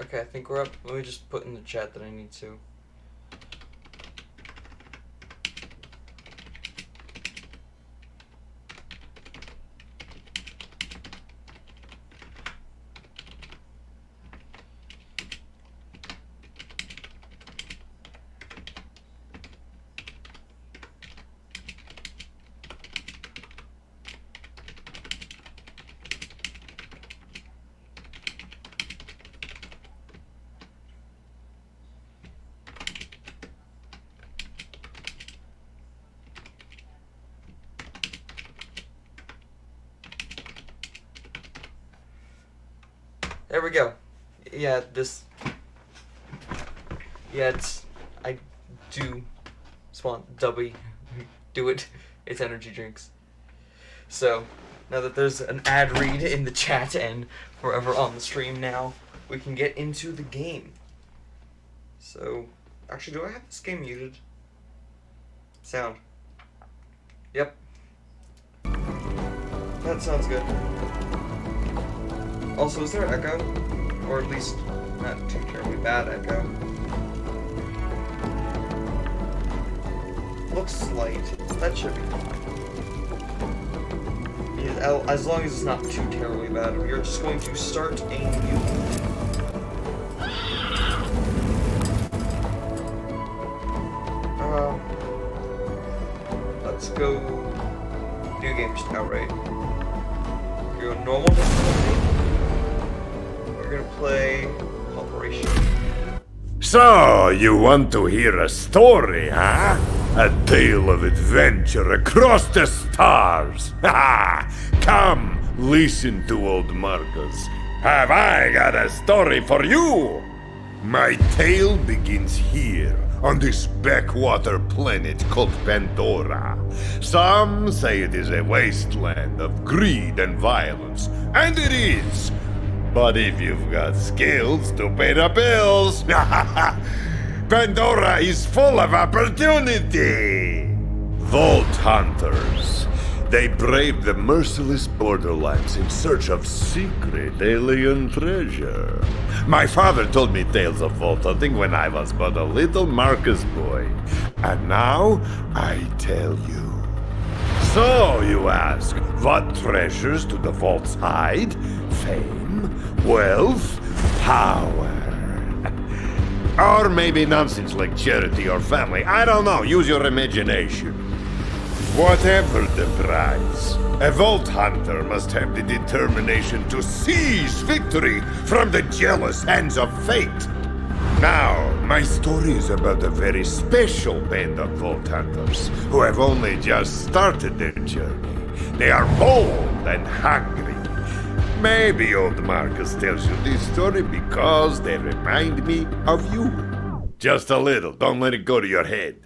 Okay, I think we're up. Let me just put in the chat that I need to. There we go. Yeah, this. Yeah, it's. I do. Spawn. W. Do it. It's energy drinks. So, now that there's an ad read in the chat and forever on the stream now, we can get into the game. So, actually, do I have this game muted? Sound. Yep. That sounds good. Also, is there echo? Or at least not too terribly bad echo. Looks slight. That should be fine. Yeah, as long as it's not too terribly bad. We are just going to start a new let's go new game just outright. Go normal difficulty. We're gonna play Operation. So, you want to hear a story, huh? A tale of adventure across the stars. Come, listen to old Marcus. Have I got a story for you? My tale begins here, on this backwater planet called Pandora. Some say it is a wasteland of greed and violence, and it is. But if you've got skills to pay the bills, Pandora is full of opportunity! Vault Hunters. They braved the merciless Borderlands in search of secret alien treasure. My father told me tales of vault hunting when I was but a little Marcus boy. And now, I tell you. So, you ask, what treasures do the vaults hide? Fame? Wealth? Power? Or maybe nonsense like charity or family. I don't know. Use your imagination. Whatever the prize, a Vault Hunter must have the determination to seize victory from the jealous hands of fate. Now, my story is about a very special band of Vault Hunters who have only just started their journey. They are bold and hungry. Maybe old Marcus tells you this story because they remind me of you. Just a little, don't let it go to your head.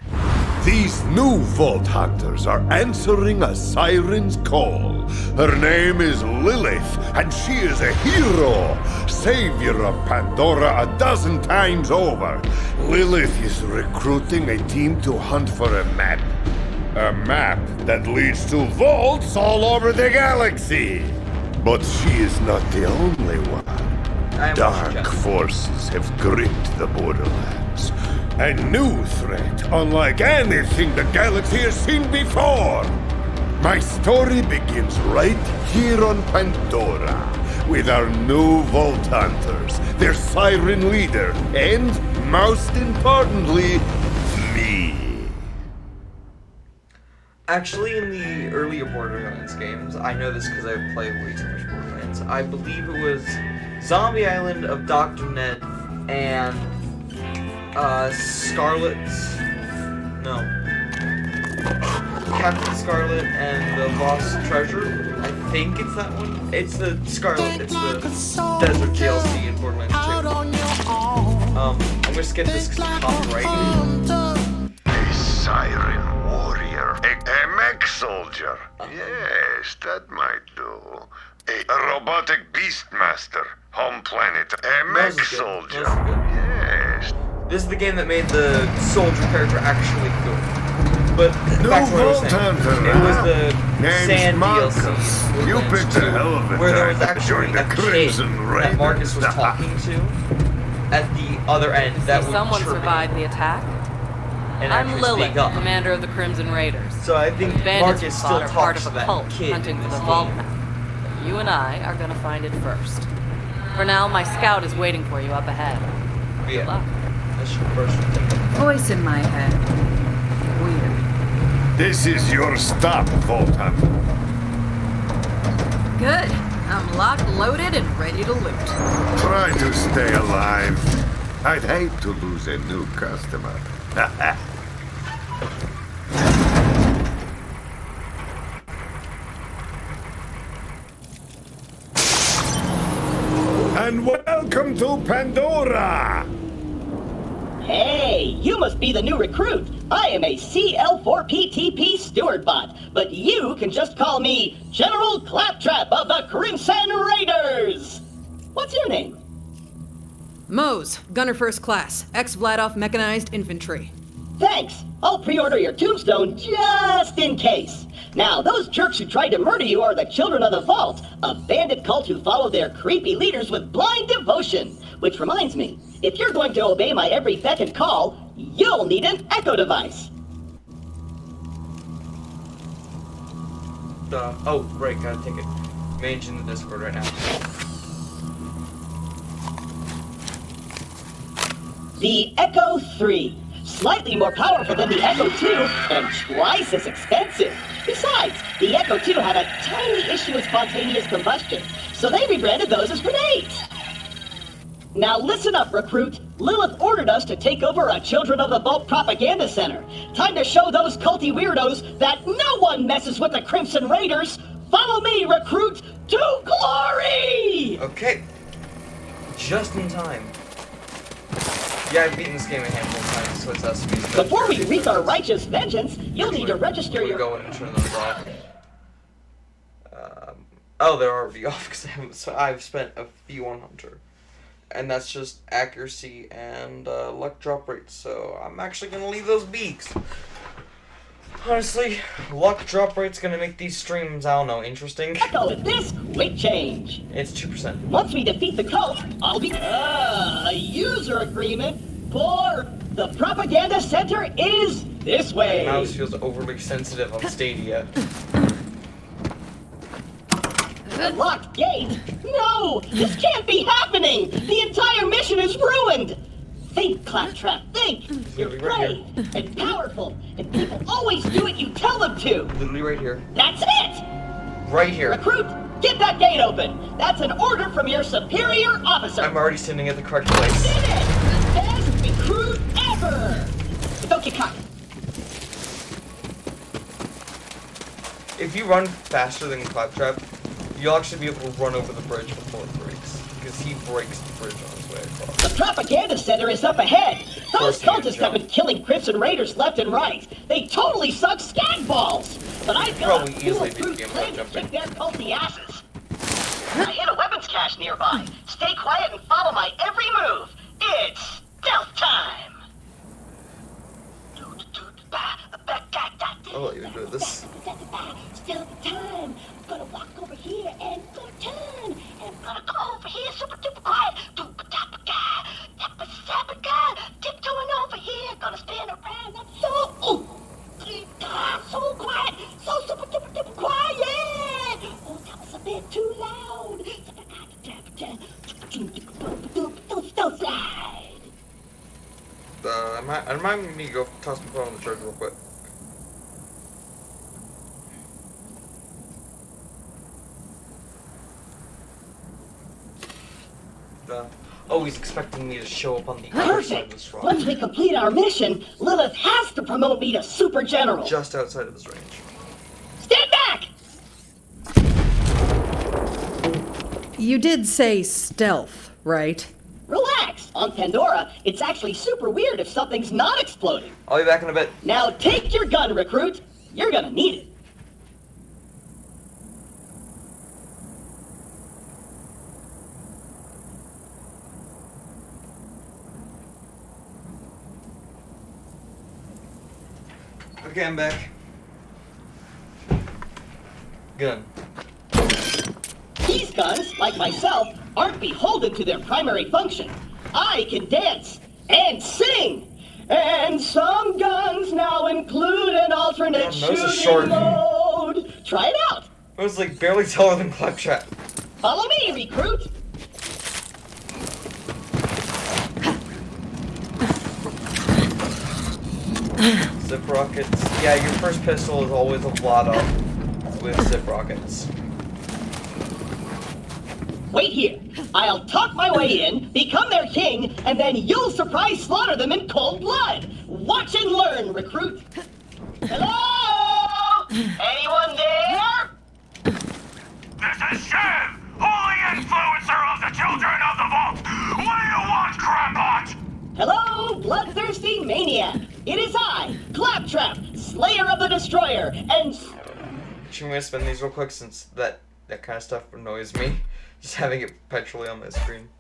These new Vault Hunters are answering a siren's call. Her name is Lilith, and she is a hero, savior of Pandora a dozen times over. Lilith is recruiting a team to hunt for a map. A map that leads to vaults all over the galaxy. But she is not the only one. Dark forces have gripped the Borderlands. A new threat, unlike anything the galaxy has seen before. My story begins right here on Pandora, with our new Vault Hunters, their siren leader, and, most importantly, me. Actually, in the earlier Borderlands games, I know this because I play way too much Borderlands, I believe it was Zombie Island of Dr. Ned and Scarlet's... No. Captain Scarlet and the Lost Treasure. I think it's that one. It's the Scarlet. It's the Desert DLC in Borderlands 2. I'm gonna skip this because it's copyrighted. A siren warrior. A mech soldier. Yes, that might do. A robotic beastmaster. Home planet. A mech soldier. Yes. This is the game that made the soldier character actually good. But back to what I was saying, it was the Sand DLC, You picked a hell of a where there was time to actually join the a kid Crimson that Raiders. Marcus was talking to, at the other end that would Someone chirp survived the attack. and I'm actually Lilith, speak up. commander of the Crimson Raiders. So I think Bandits Marcus thought still are part talks of to a that cult kid hunting in for this the vault game. map. But you and I are gonna find it first. For now, my scout is waiting for you up ahead. Yeah. Good luck. That's your first thing. Voice in my head. Weird. This is your stop, Vault Hunter. Good. I'm locked, loaded, and ready to loot. Try to stay alive. I'd hate to lose a new customer. And welcome to Pandora! Hey, you must be the new recruit. I am a CL4PTP steward bot, but you can just call me General Claptrap of the Crimson Raiders. What's your name? Mose, Gunner First Class, ex-Vladoff Mechanized Infantry. Thanks. I'll pre-order your tombstone just in case. Now, those jerks who tried to murder you are the Children of the Vault, a bandit cult who follow their creepy leaders with blind devotion. Which reminds me, if you're going to obey my every beck and call, you'll need an echo device. Oh, right, gotta take it. Mage in the Discord right now. The Echo 3. Slightly more powerful than the Echo 2 and twice as expensive. Besides, the Echo 2 had a tiny issue with spontaneous combustion, so they rebranded those as grenades. Now listen up, recruit. Lilith ordered us to take over a Children of the Vault propaganda center. Time to show those culty weirdos that no one messes with the Crimson Raiders. Follow me, recruit, to glory! Okay. Just in time. Yeah, I've beaten this game a handful of times, so it's us to be the Before we wreak our righteous vengeance, you'll need to register We'll your... go and turn those off. Oh, they're already off because I've spent a few on Hunter. And that's just accuracy and luck drop rates, so I'm actually going to leave those beaks. Honestly, luck drop rate's going to make these streams, I don't know, interesting. Echo with this quick change. It's 2%. Once we defeat the cult, I'll be... a user agreement for the propaganda center is this way. My mouse feels overly sensitive on Stadia. A locked gate? No! This can't be happening! The entire mission is ruined! Think, Claptrap, think! You're Literally right brave and powerful, and people always do what you tell them to! Literally right here. That's it! Right here. Recruit, get that gate open! That's an order from your superior officer! I'm already sitting at the correct place. Did it! The best recruit ever! But don't get cocky. If you run faster than Claptrap, you'll actually be able to run over the bridge before it breaks. Because he breaks the bridge on his way across. The propaganda center is up ahead. Those Of course cultists you have jump. been killing Crimson Raiders left and right. They totally suck skag balls. But I've got Probably a few easily beat the approved game plans without to kick jumping. their culty asses. I hit a weapons cache nearby. Stay quiet and follow my every move. It's stealth time. I'll let you do this. Stealth time. I'm gonna walk over here and go turn. And I'm gonna go over here super duper quiet. Tiptoeing over here. Gonna stand around. That's so quiet. So super duper quiet. Oh, that was a bit too loud. Stealth slide. Remind me to go toss my phone on the charger real quick. Oh, he's expecting me to show up on the other side of Perfect. this rock. Once we complete our mission, Lilith has to promote me to Super General. Just outside of this range. Stand back! You did say stealth, right? Relax. On Pandora, it's actually super weird if something's not exploding. I'll be back in a bit. Now take your gun, recruit. You're gonna need it. Okay, I'm back. Gun. These guns, like myself, aren't beholden to their primary function. I can dance and sing. And some guns now include an alternate shooting mode. Try it out. It was like barely taller than Claptrap. Follow me, recruit. Zip rockets. Yeah, your first pistol is always a lot of with zip rockets. Wait here. I'll talk my way in, become their king, and then you'll surprise slaughter them in cold blood. Watch and learn, recruit. Hello? Anyone there? This is Shiv, holy influencer of the children of the vault. What do you want, Crampot? Hello, bloodthirsty maniac. It is I, Claptrap, Slayer of the Destroyer, and... Actually, I'm gonna spin these real quick since that kind of stuff annoys me. Just having it perpetually on my screen.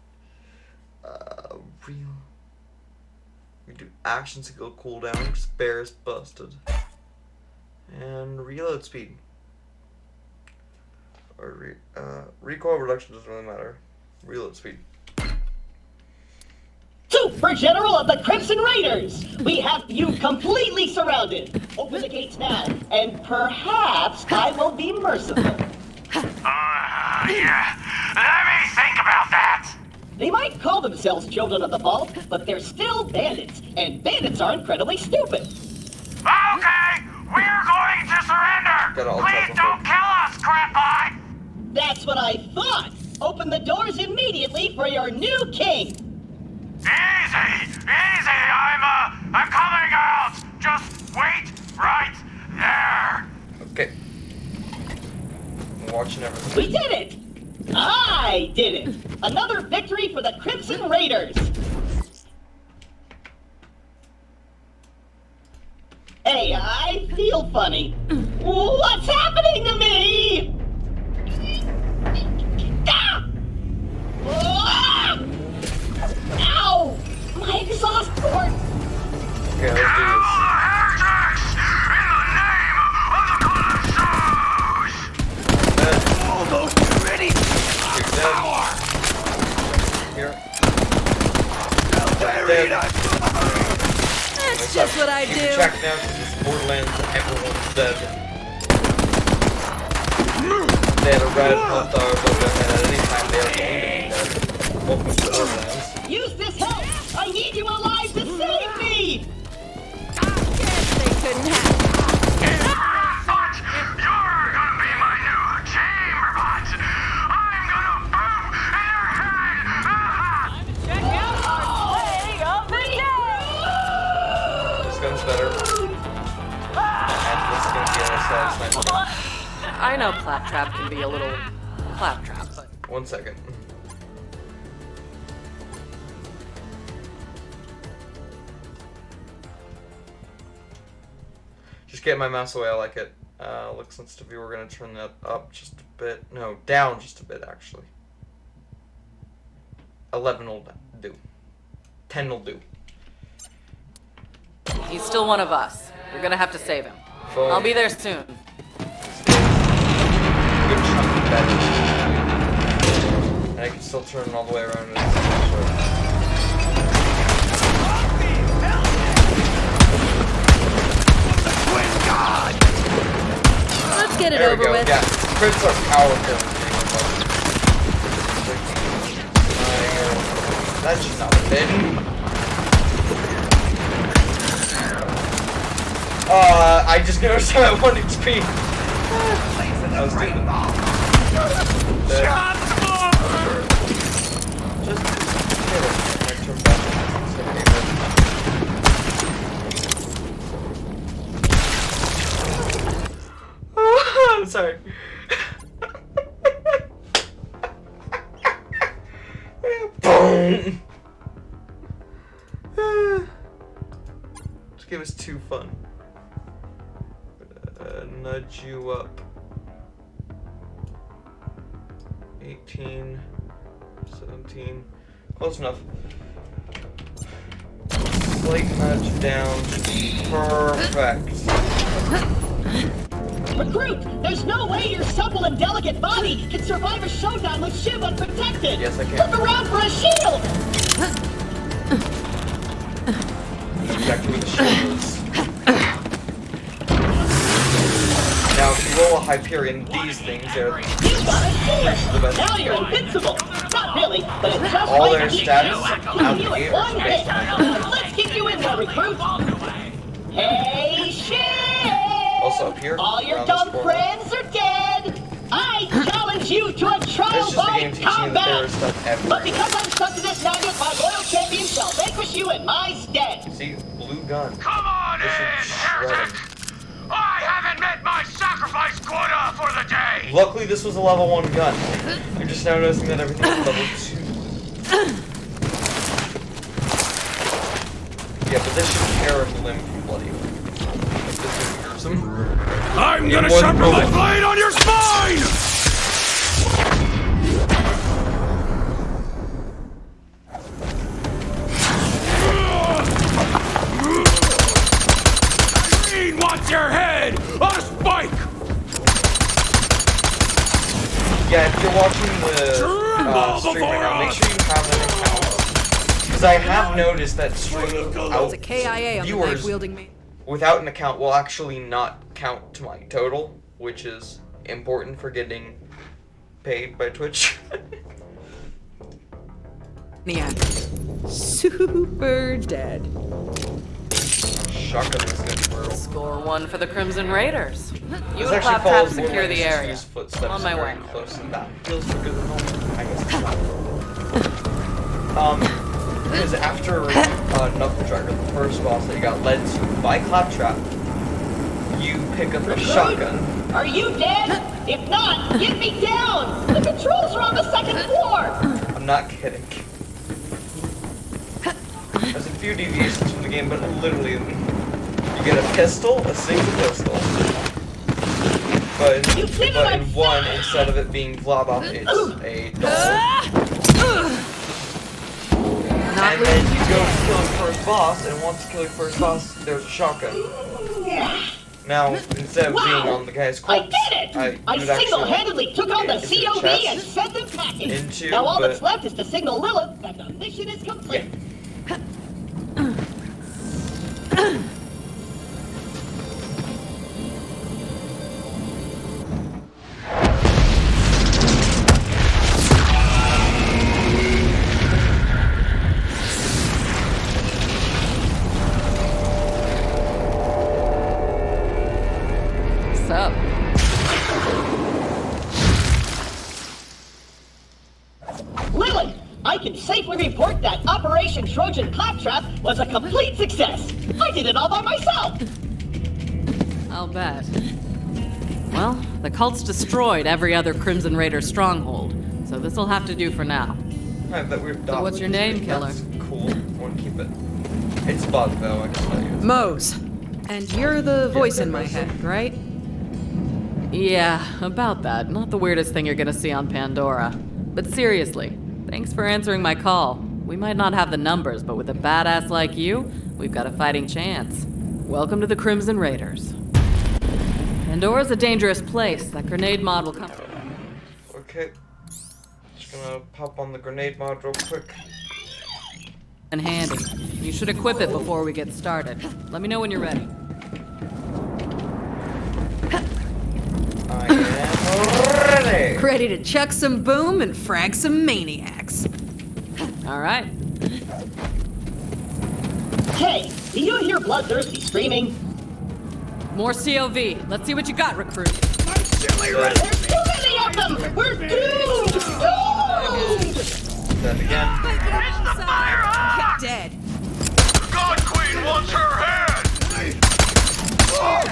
Real. We do action skill cooldown, spares busted. And reload speed. Or recoil reduction doesn't really matter. Reload speed. Super General of the Crimson Raiders! We have you completely surrounded. Open the gates now, and perhaps I will be merciful. Yeah. Let me think about that. They might call themselves Children of the Vault, but they're still bandits, and bandits are incredibly stupid. Okay, we're going to surrender. Please don't kill us, Crampot. That's what I thought. Open the doors immediately for your new king. Easy. I'm coming out. Just wait right there. Okay. I'm watching everything. We did it! I did it! Another victory for the Crimson Raiders! Hey, I feel funny. What's happening to me? Ah! Ah! Ow! My exhaust port! Okay, let's do this. Almost ready. Here. That's just what I Keep do. track now because it's Borderlands and everyone's dead. They had a red health bar above their head at any time they are going to be dead. Welcome to Borderlands. Use this help! I need you alive to save me! I guess they couldn't have. You're gonna be my new chamber bot. I'm gonna boom in your head. Check out our play of the day! This gun's better. And this gun's the other side sniper. I know Claptrap can be a little Claptrap, but... 1 second. Just get my mouse away, I like it. Look sensitivity, we're gonna turn that up just a bit. No, down just a bit, actually. 11 will do. 10 will do. He's still one of us. We're gonna have to save him. Boom. I'll be there soon. Good chunk of bed. And I can still turn all the way around and Let's get it there we over go. with. Yeah, crits are powerful. That's just not a bit. I just noticed I'm at 1 HP. That was stupid. Just hit it. I turn back. I'm sorry. Boom. This game is too fun. Nudge you up. 18, 17, close enough. Slight nudge down, perfect. Recruit, there's no way your supple and delicate body can survive a showdown with Shiv unprotected. Yes, I can. Look around for a shield. Exactly where the shield is. Now, if you roll a Hyperion, these things, they're You got a shield. the best. Now you're invincible. Not really, but it just All might their keep stats you out in the gate are one based hit. Let's get you in there, recruit. Hey, Shiv! Also up here, All your around this dumb corner. friends are dead. I challenge you to a It's trial just a by game teaching you that there combat. is stuff But everywhere. because I'm stuck to this magnet, my loyal champion shall vanquish you in my stead. See, blue gun. Come on This in, should shred heretic! him. I haven't met my sacrifice quota for the day! Luckily, this was a level 1 gun. You're just now noticing that everything is level 2. Yeah, but this should tear a limb from bloody. Like, this would hurt some. I'm You gonna more sharpen than my both. blade on your spine! Irene wants your head! On a spike! Yeah, if you're watching the stream right now, make sure you have an account. Because I have noticed that streaming out It's a KIA on the viewers knife-wielding me. without an account will actually not count to my total, which is important for getting paid by Twitch. Yeah. Super dead. Shotgun is good for Score 1 for the Crimson Raiders. You This and actually Claptrap follows secure the Borderlands area. 2's footsteps I'm on my very way. close, and that feels pretty good at home. I guess it's not. Because after Knuckle Dragger, the first boss that you got led to by Claptrap, you pick up a shotgun. Are you dead? If not, get me down. The controls are on the second floor. I'm not kidding. There's a few deviations from the game, but literally, you get a pistol, a single pistol. But in one, instead of it being Vlabov, it's a doll. And then you go to kill your first boss, and once you kill your first boss, there's a shotgun. Now, instead of being on the guy's I corpse, did it! you I would actually single-handedly took on the into COD chest, and sent them packing. into Now all the- that's left is to signal Lilith that the mission is complete. What's up? Lilith, I can safely report that Operation Trojan Claptrap was a complete success. I did it all by myself. I'll bet. Well, the cult's destroyed every other Crimson Raider stronghold, so this'll have to do for now. I have that weird dot. what's your name, killer? That's cool. I want to keep it. It's Bug, though, I can tell you. Mose. And you're the voice in my Mose. head, right? Yeah, about that. Not the weirdest thing you're gonna see on Pandora. But seriously, thanks for answering my call. We might not have the numbers, but with a badass like you, we've got a fighting chance. Welcome to the Crimson Raiders. Pandora's a dangerous place. That grenade mod will come. Okay. Just gonna pop on the grenade mod real quick. And handy. You should equip it before we get started. Let me know when you're ready. I am ready! Ready to chuck some boom and frag some maniacs. All right. Hey, do you hear bloodthirsty screaming? More COV. Let's see what you got, recruit. There's too many of them! We're doomed! Doomed! That again. It's the fire hawk! Dead. God Queen wants her head! Oh,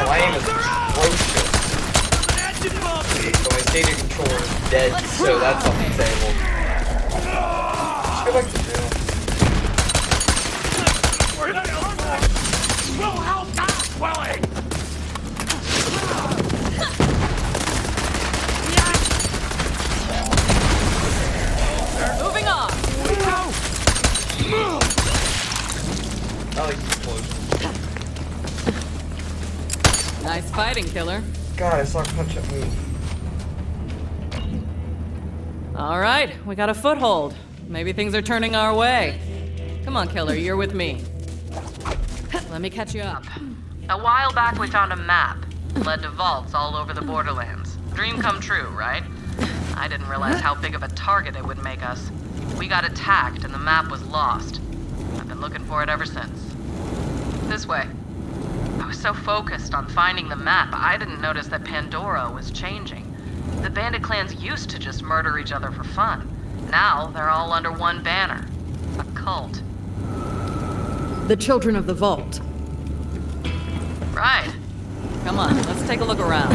my aim is atrocious. So my stated controller is dead, so that's unstable. Just go back to jail. We'll help that swelling! Moving on. I like explosions. Nice fighting, killer. God, I saw a punch up move. All right, we got a foothold. Maybe things are turning our way. Come on, killer, you're with me. Let me catch you up. A while back, we found a map. Led to vaults all over the Borderlands. Dream come true, right? I didn't realize how big of a target it would make us. We got attacked and the map was lost. I've been looking for it ever since. This way. I was so focused on finding the map, I didn't notice that Pandora was changing. The bandit clans used to just murder each other for fun. Now they're all under one banner. A cult. The Children of the Vault. Right. Come on, let's take a look around.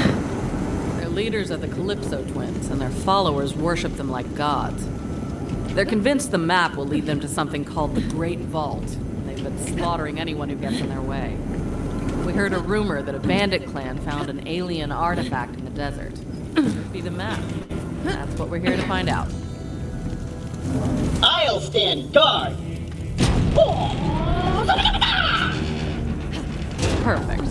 Their leaders are the Calypso twins, and their followers worship them like gods. They're convinced the map will lead them to something called the Great Vault. They've been slaughtering anyone who gets in their way. We heard a rumor that a bandit clan found an alien artifact in the desert. Could be the map. That's what we're here to find out. I'll stand guard. Perfect.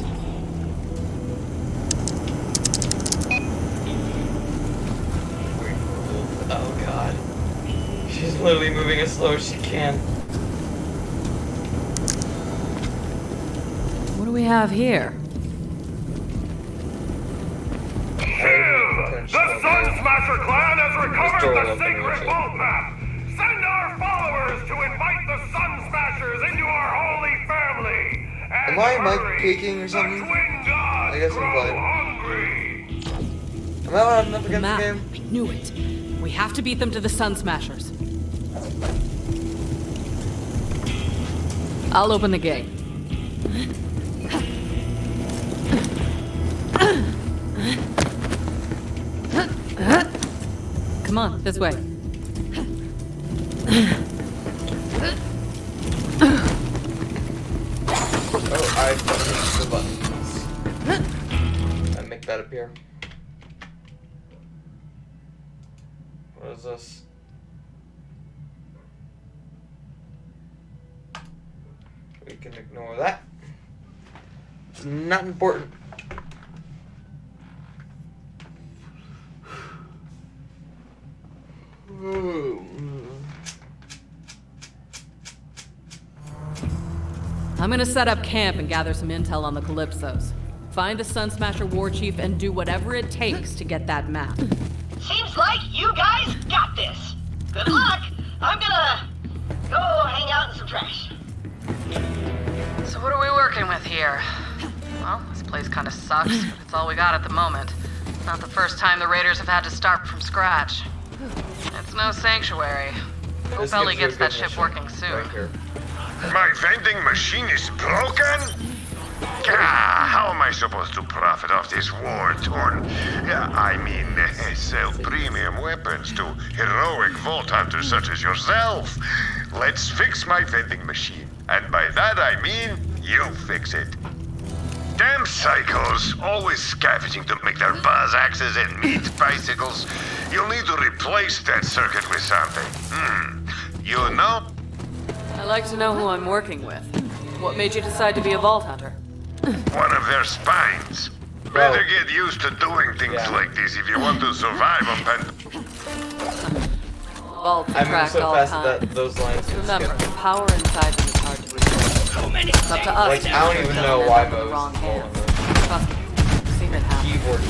Oh god. She's literally moving as slow as she can. What do we have here? The Sun Smasher clan has recovered the sacred vault map. Send our followers to invite the Sun Smashers into our holy family. And Am I mic hurry, peeking or the something? twin gods I guess I'm grow fine. hungry. Am I loud enough The against the map. game? I knew it. We have to beat them to the Sun Smashers. I'll open the gate. Come on, this way. Oh, I pushed the buttons. And make that appear. What is this? We can ignore that. It's not important. I'm gonna set up camp and gather some intel on the Calypsos. Find the Sun Smasher war chief and do whatever it takes to get that map. Seems like you guys got this. Good luck. I'm gonna go hang out in some trash. So what are we working with here? Well, this place kind of sucks, but it's all we got at the moment. It's not the first time the Raiders have had to start from scratch. It's no sanctuary. Hope This Ellie gives you a gets that good ship mission working soon. right here. My vending machine is broken? How am I supposed to profit off this war-torn... sell premium weapons to heroic vault hunters such as yourself? Let's fix my vending machine. And by that I mean, you fix it. Damn psychos, always scavenging to make their buzz axes and meat bicycles. You'll need to replace that circuit with something. You know? I like to know who I'm working with. What made you decide to be a vault hunter? One of their spines. Better get used to doing things like this if you want to survive on Vault I move attract so all fast kinds. that those lines can Remember, skip. the power inside them is hard to resist. It's up to us Like, to I don't keep even them know in why the Mo's wrong rolling hands. this. Trust me, I've seen it happen. Keyboard is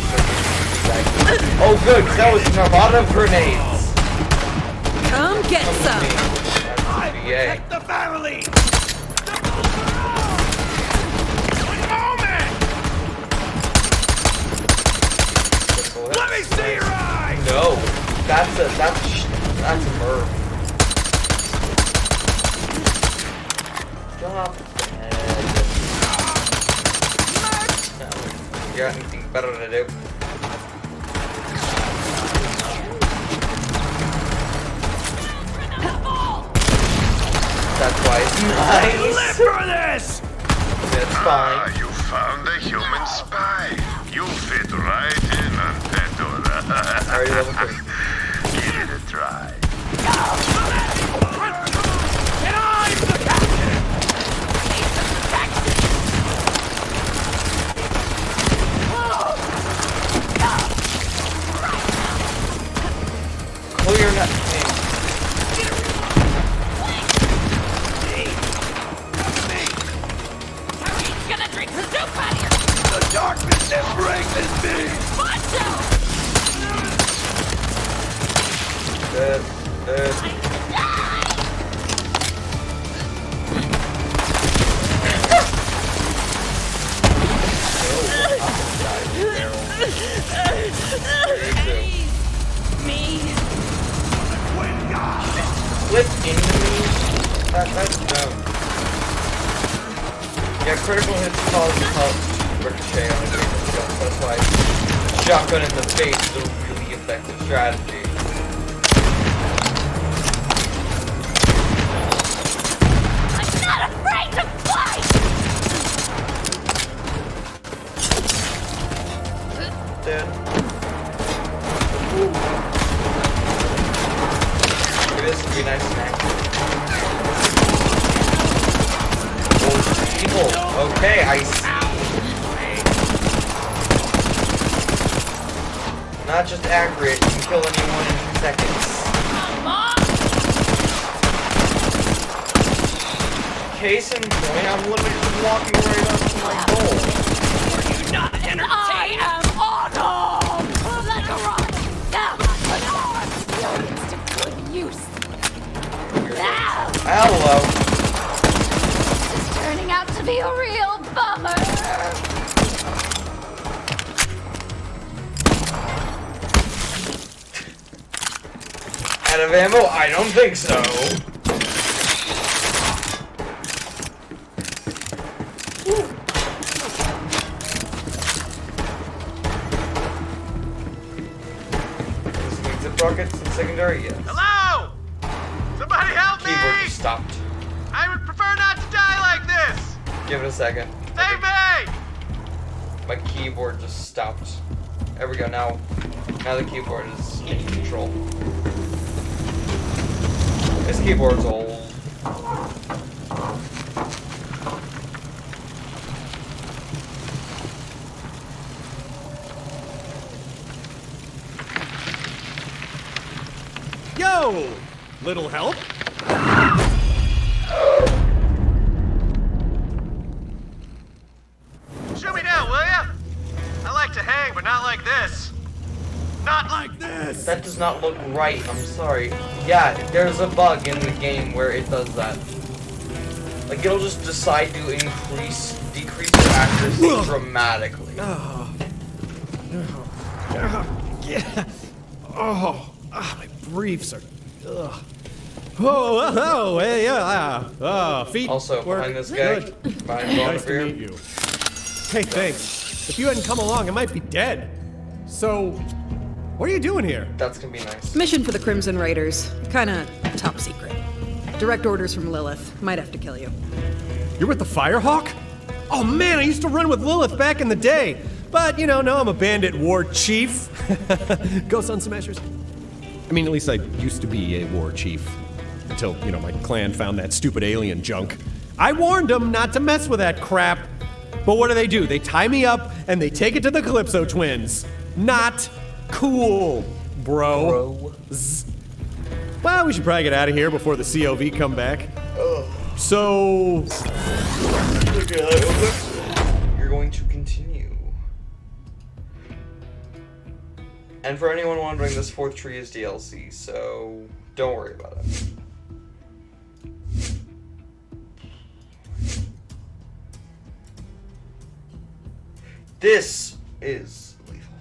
oh good, 'cause that was a lot of grenades. Come get some. Protect the family! Let me see your eye! No, that's a merv. Drop dead. You got anything better to do? That's why it's nice. Live for this! That's fine. You found a human spy. You fit right in on Pandora. Already level 3. Give it a try. Flip into me? That's dumb. Yeah, critical hits cause help ricochet on the greatest guns. That's why shotgun in the face is a really effective strategy. I'm not afraid to fight! Dead. This would be a nice snack. Oh, people. Okay, I see. Not just accurate, you can kill anyone in 2 seconds. Case in point, I'm literally just walking right up to my goal. I am autumn! Like a rock, now an arm! Millions to good use. Now, Hello. this is turning out to be a real bummer. Out of ammo? I don't think so. Rockets and secondary, yes. Hello? Somebody help me! Keyboard just stopped. I would prefer not to die like this! Give it a second. Save me! My keyboard just stopped. There we go. Now the keyboard is in control. This keyboard's old. Yo! Little help? Shoot me down, will ya? I like to hang, but not like this. Not like this! That does not look right. I'm sorry. Yeah, there's a bug in the game where it does that. Like it'll just decide to decrease your accuracy dramatically. Yeah. Oh, my briefs are. Ugh. Oh, hey, yeah. Feet. Also, work. behind this guy, Good. behind Nice to here. meet you. Hey, thanks. If you hadn't come along, I might be dead. So, what are you doing here? That's gonna be nice. Mission for the Crimson Raiders. Kinda top secret. Direct orders from Lilith. Might have to kill you. You're with the Firehawk? Oh man, I used to run with Lilith back in the day. But, now I'm a bandit war chief. Go, Sun Smashers. I mean, at least I used to be a war chief. Until, my clan found that stupid alien junk. I warned them not to mess with that crap. But what do? They tie me up and they take it to the Calypso twins. Not cool, bro. Zzz. Well, we should probably get out of here before the COV come back. So... You're going to continue. And for anyone wondering, this fourth tree is DLC, so don't worry about it. This is lethal.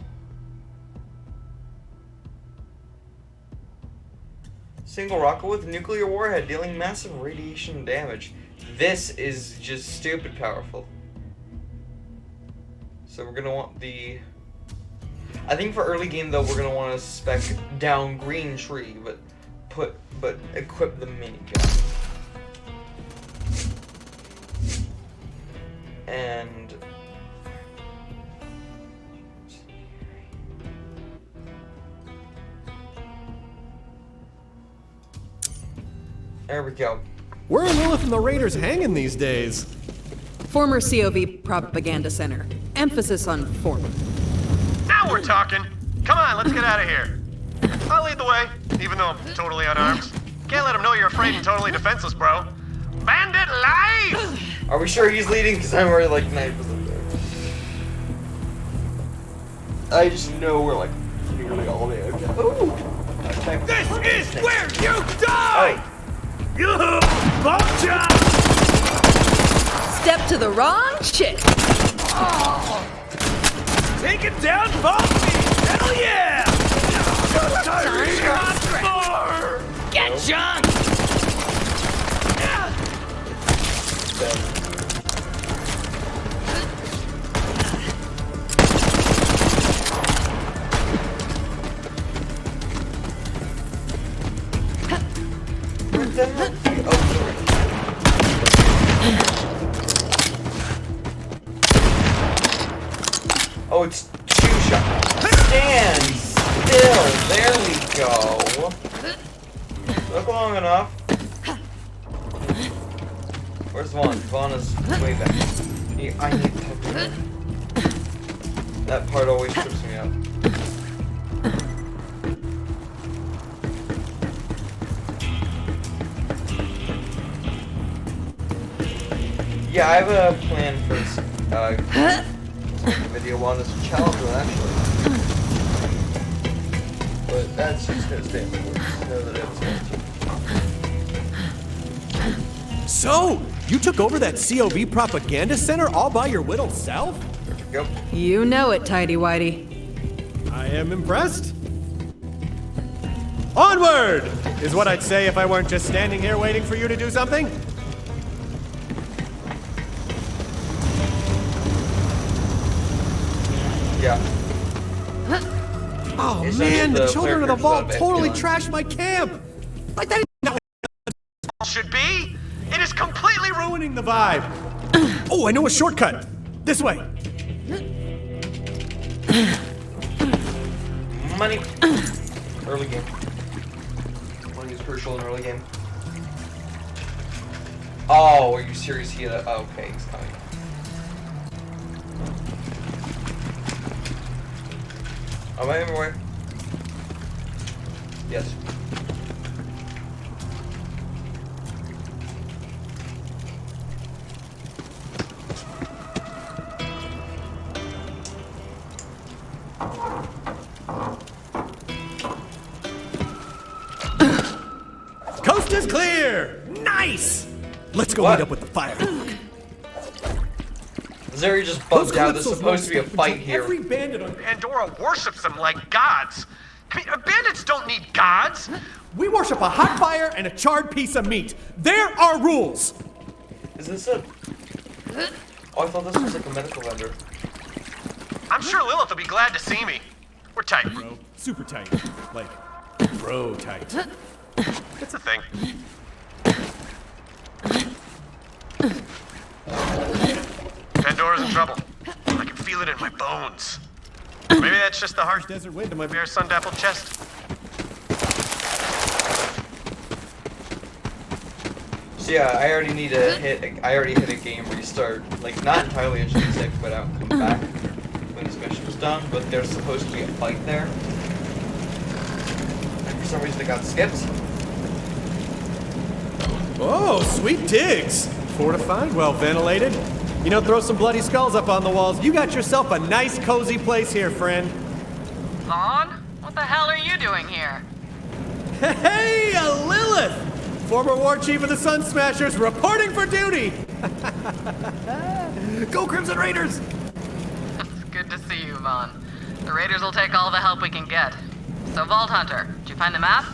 Single rocket with nuclear warhead dealing massive radiation damage. This is just stupid powerful. So we're gonna want the... I think for early game though, we're gonna want to spec down green tree, but equip the minigun. And there we go. Where are Lilith and the Raiders hanging these days? Former COV propaganda center. Emphasis on former. Now we're talking! Come on, let's get out of here. I'll lead the way, even though I'm totally unarmed. Can't let them know you're afraid and totally defenseless, bro. Bandit life! Are we sure he's leading? Because I'm already like 9% there. I just know we're like nearly all there. Ooh! This is where you die! Step to the wrong chick. Take it down, Bumpy! Hell yeah! Get John! Oh, it's two shot. Stand still. There we go. Look long enough. Where's Vaughn? Vaughn is way back. I need to talk to her. That part always trips me up. Yeah, I have a plan for video on this challenge one, actually. But that's just gonna stay in the woods. Know that it was going to. So, you took over that COV propaganda center all by your little self? Yep. You know it, Tidy Whitey. I am impressed. Onward! Is what I'd say if I weren't just standing here waiting for you to do something. Yeah. Oh It's man, just the children of the vault player totally characters trashed my camp! Like that Should be? It is completely ruining the vibe! Oh, I know a shortcut! This way! Money. Early game. Money is crucial in early game. Oh, are you serious? He had a, oh, okay, he's coming. Am I everywhere? Yes. Coast is clear! Nice! Let's go What? meet up with the fire. Zeri just bugged out. There's supposed to be a fight here. Every bandit on Pandora worships them like gods. I mean, bandits don't need gods. We worship a hot fire and a charred piece of meat. There are rules! Is this a... Oh, I thought this was like a medical vendor. I'm sure Lilith will be glad to see me. We're tight. Bro, super tight. Like, bro tight. It's a thing. Pandora's in trouble. I can feel it in my bones. Maybe that's just the harsh Desert wind in my bare sun-dappled chest. So yeah, I already need to hit. I already hit a game restart. Like not entirely at G6, but I'll come back when this mission is done. But there's supposed to be a fight there. And for some reason it got skipped. Oh, sweet digs! Fortified, well ventilated. You know, throw some bloody skulls up on the walls. You got yourself a nice, cozy place here, friend. Vaughn? What the hell are you doing here? Hey, a Lilith! Former war chief of the Sun Smashers, reporting for duty! Go Crimson Raiders! It's good to see you, Vaughn. The Raiders will take all the help we can get. So, Vault Hunter, did you find the map?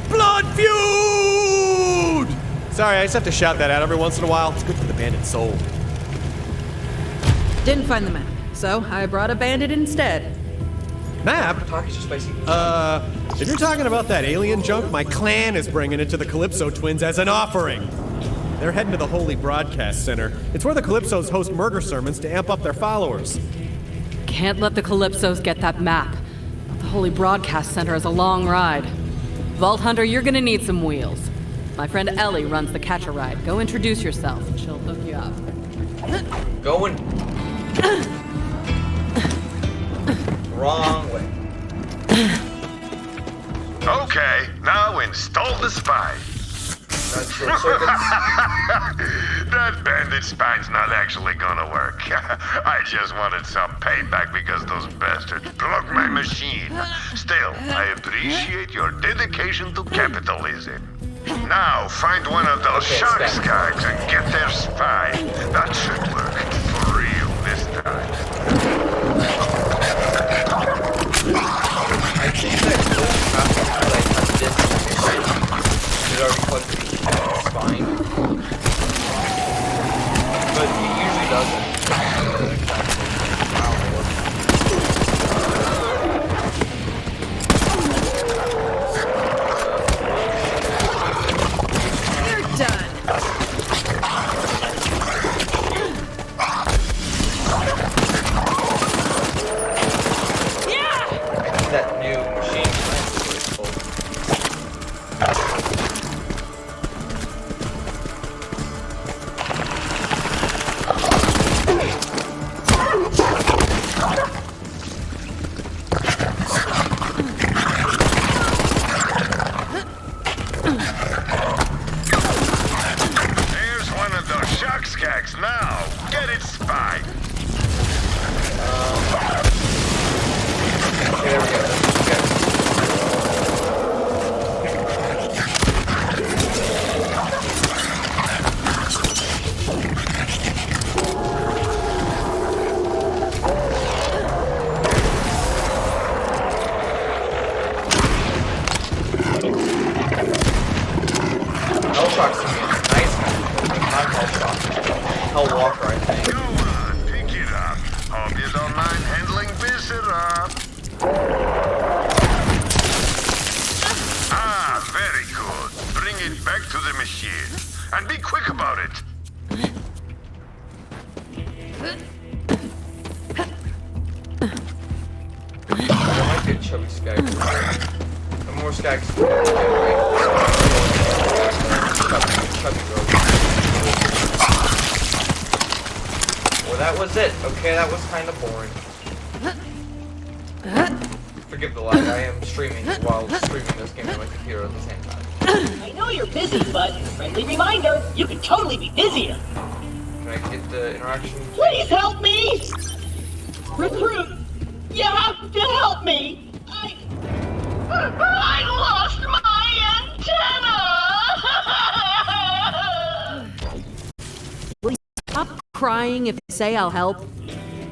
Blood feud! Sorry, I just have to shout that out every once in a while. It's good for the bandit soul. Didn't find the map, so I brought a bandit instead. Map? Talk is just spicy. If you're talking about that alien junk, my clan is bringing it to the Calypso twins as an offering. They're heading to the Holy Broadcast Center. It's where the Calypsos host murder sermons to amp up their followers. Can't let the Calypsos get that map. The Holy Broadcast Center is a long ride. Vault Hunter, you're gonna need some wheels. My friend Ellie runs the catch-a-ride. Go introduce yourself, and she'll hook you up. Going. Wrong way. Okay, now install the spy. short circuits. That bandit spine's not actually gonna work. I just wanted some payback because those bastards broke my machine. Still, I appreciate your dedication to capitalism. Now, find one of those shark skags and get their spine. That should work for real this time. I think that goes past like a distance. It already plugged the spine. But he usually doesn't. They're done. I think that new machine is really cool. There's one of those shark skags now. Get its spine. Okay, there we go. Okay. Hell Shock's gonna be a nice one. Not Hell Shock. Hell Walker, I think. Go on, pick it up. Hope you don't mind handling viscera. Ah, very good. Bring it back to the machine. And be quick about it. There might be a chubby skag. The more skags you get, chubby growth. Well, that was it. Okay, that was kind of boring. Forgive the lag. I am streaming while streaming this game on my computer at the same time. I know you're busy, but friendly reminder, you could totally be busier. Can I get the interaction? Please help me! Recruit, you have to help me! I lost my antenna! Will you stop crying if I say I'll help?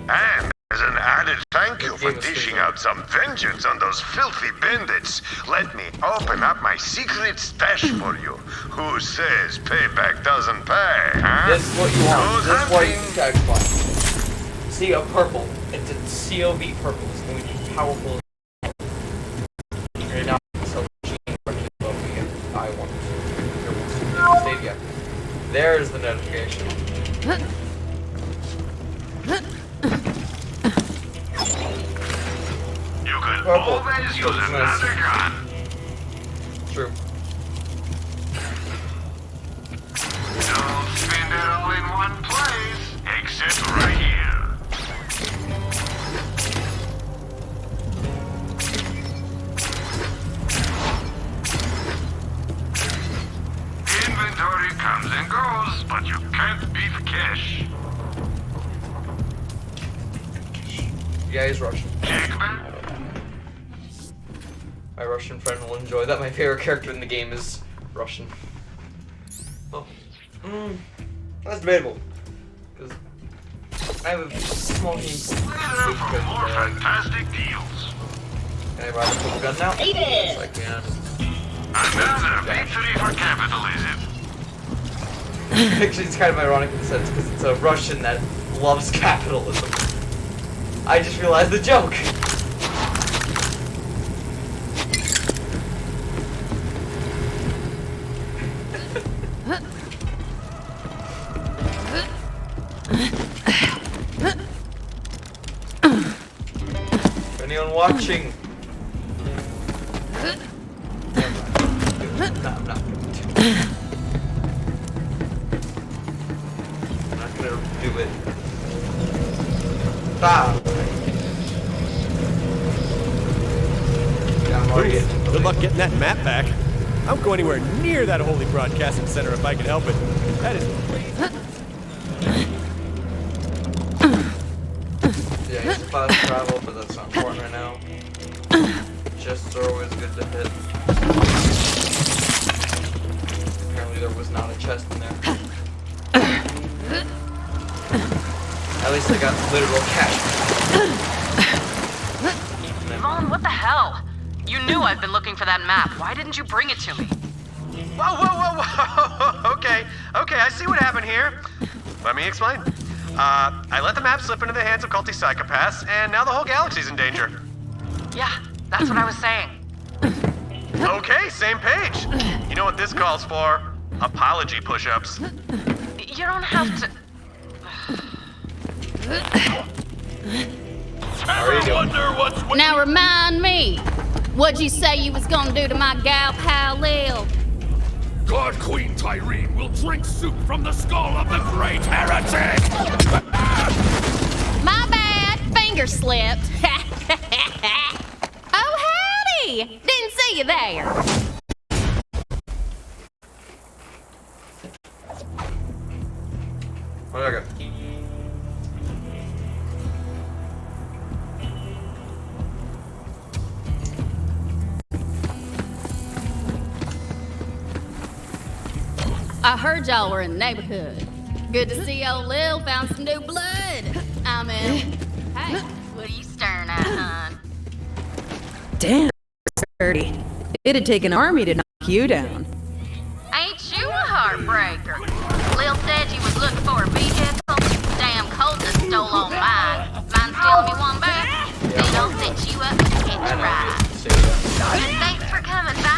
And as an added thank you for dishing out some vengeance on those filthy bandits, let me open up my secret stash for you. Who says payback doesn't pay, huh? This is what you want. Good This is why you hunting. skag fly. See a purple. It's a COV purple. It's going to be powerful. You're not so I want to. Stadia. There's the notification. You could Purple. always use Looks nice. another gun. True. Don't spend it all in one place, except right here. Inventory comes and goes, but you can't beat cash. Yeah, he's Russian. Check back. My Russian friend will enjoy that. My favorite character in the game is Russian. Well, that's debatable. Because I have a small game. Later for more fantastic deals. Can I ride a full gun now? Hey there! Yes, I can. Another victory for capitalism. Actually, it's kind of ironic in the sense because it's a Russian that loves capitalism. I just realized the joke. Anyone watching? No, I'm not going to. I'm not going to do it. Stop. Yeah, I'm already getting Good luck getting that map back. I don't go anywhere near that holy broadcasting center if I can help it. That is crazy. Yeah, it's fast travel, but that's not important right now. Chests are always good to hit. Apparently there was not a chest in there. At least I got literal cash. Vaughn, what the hell? You knew I've been looking for that map. Why didn't you bring it to me? Whoa. Okay, I see what happened here. Let me explain. I let the map slip into the hands of culty psychopaths, and now the whole galaxy's in danger. Yeah, that's what I was saying. Okay, same page. You know what this calls for? Apology push-ups. You don't have to... Now remind me, what'd you say you was gonna do to my gal pal Lil? God Queen Tyreen will drink soup from the skull of the great heretic! My bad, finger slipped. Oh, howdy! Didn't see you there. What do I got? I heard y'all were in the neighborhood. Good to see old Lil found some new blood. I mean, hey, what are you staring at, hon? Damn, sturdy. It'd take an army to knock you down. Ain't you a heartbreaker? Lil said you was looking for a vehicle. Damn cultist stole on mine. Mind stealing me one back? They don't set you up to catch a ride. And thanks for coming by.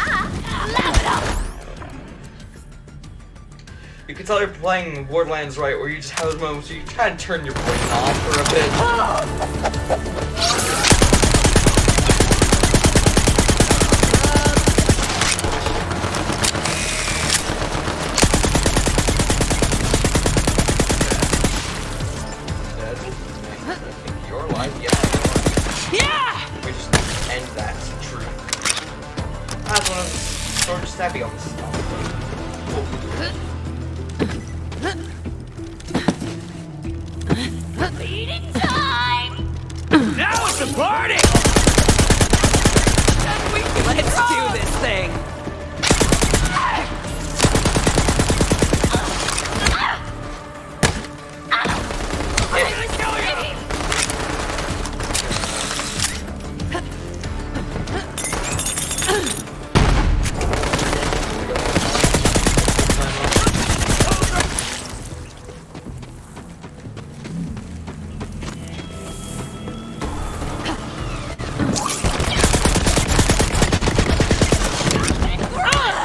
You can tell you're playing Borderlands right, where you just have those moments where you try to turn your brain off for a bit. Your life, yeah. We just end that. True. That's one of the sword stabby on this. Feeding time! Now it's a party! Let's do this thing!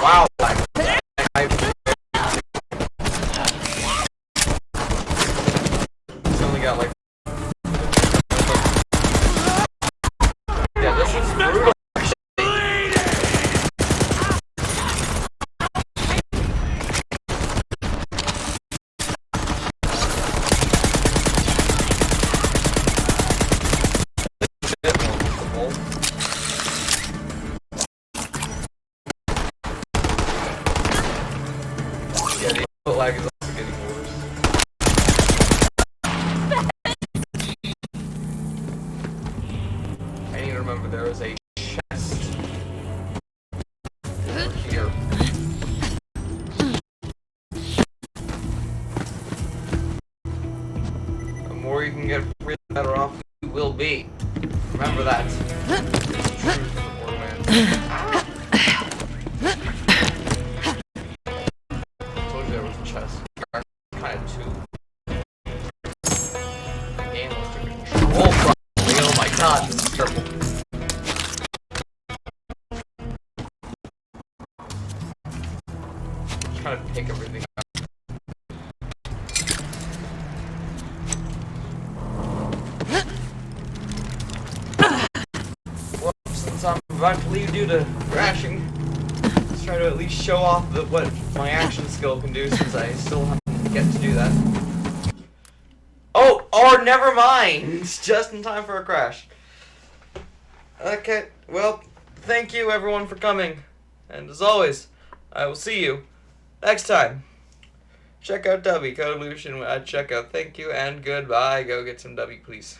Wow. It's only got like. Yeah, this is brutal. Yeah, the input lag is also getting worse. I need to remember there is a chest here. The more you can get rid, the better off you will be. Remember that. It's true for Borderlands. There was a chest. Kind of two. The game was to control properly. Oh my god, this is terrible. Trying to pick everything up. Well, since I'm about to leave due to crashing, let's try to at least show off what my action skill can do, since I still haven't get to do that. Oh, or never mind! Just in time for a crash. Okay, well, thank you everyone for coming. And as always, I will see you next time. Check out W, Code Illusion at checkout. Thank you and goodbye. Go get some W, please.